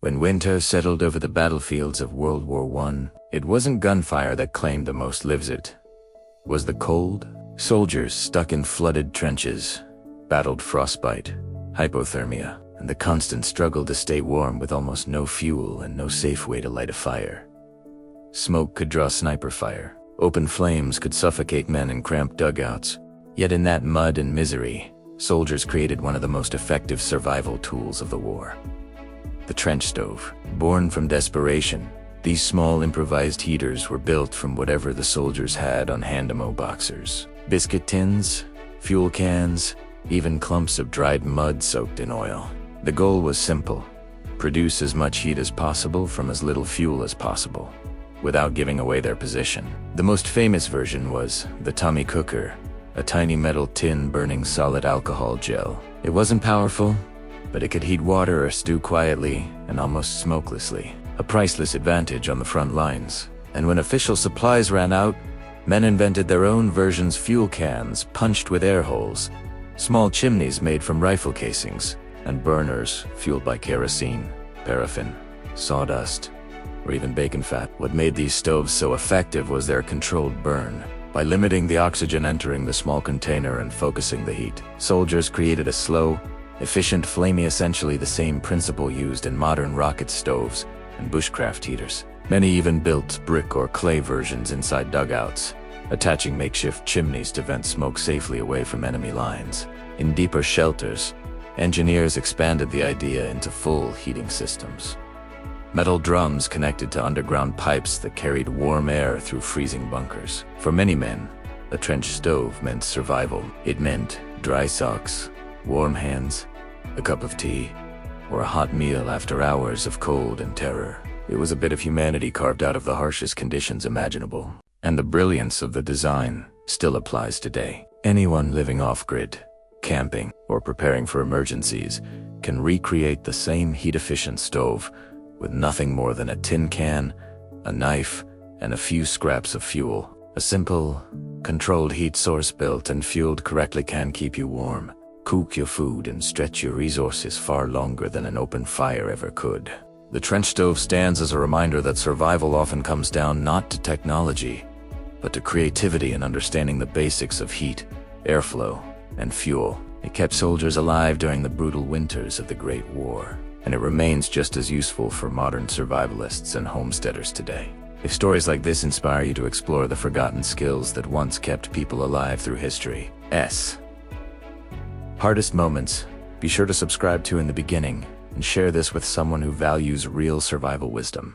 When winter settled over the battlefields of World War I, it wasn't gunfire that claimed the most lives, it was the cold. Soldiers stuck in flooded trenches battled frostbite, hypothermia, and the constant struggle to stay warm with almost no fuel and no safe way to light a fire. Smoke could draw sniper fire. Open flames could suffocate men in cramped dugouts. Yet in that mud and misery, soldiers created one of the most effective survival tools of the war. The trench stove. Born from desperation, these small improvised heaters were built from whatever the soldiers had on hand-ammo boxers. Biscuit tins, fuel cans, even clumps of dried mud soaked in oil. The goal was simple: produce as much heat as possible from as little fuel as possible, without giving away their position. The most famous version was the Tommy Cooker, a tiny metal tin burning solid alcohol gel. It wasn't powerful, but it could heat water or stew quietly and almost smokelessly, a priceless advantage on the front lines. And when official supplies ran out, men invented their own versions: fuel cans punched with air holes, small chimneys made from rifle casings, and burners fueled by kerosene, paraffin, sawdust, or even bacon fat. What made these stoves so effective was their controlled burn. By limiting the oxygen entering the small container and focusing the heat, soldiers created a slow, efficient flame, essentially the same principle used in modern rocket stoves and bushcraft heaters. Many even built brick or clay versions inside dugouts, attaching makeshift chimneys to vent smoke safely away from enemy lines. In deeper shelters, engineers expanded the idea into full heating systems. Metal drums connected to underground pipes that carried warm air through freezing bunkers. For many men, a trench stove meant survival. It meant dry socks, warm hands, a cup of tea, or a hot meal after hours of cold and terror. It was a bit of humanity carved out of the harshest conditions imaginable. And the brilliance of the design still applies today. Anyone living off-grid, camping, or preparing for emergencies can recreate the same heat-efficient stove with nothing more than a tin can, a knife, and a few scraps of fuel. A simple, controlled heat source built and fueled correctly can keep you warm, cook your food, and stretch your resources far longer than an open fire ever could. The trench stove stands as a reminder that survival often comes down not to technology, but to creativity and understanding the basics of heat, airflow, and fuel. It kept soldiers alive during the brutal winters of the Great War, and it remains just as useful for modern survivalists and homesteaders today. If stories like this inspire you to explore the forgotten skills that once kept people alive through history's hardest moments, be sure to subscribe to In the Beginning and share this with someone who values real survival wisdom.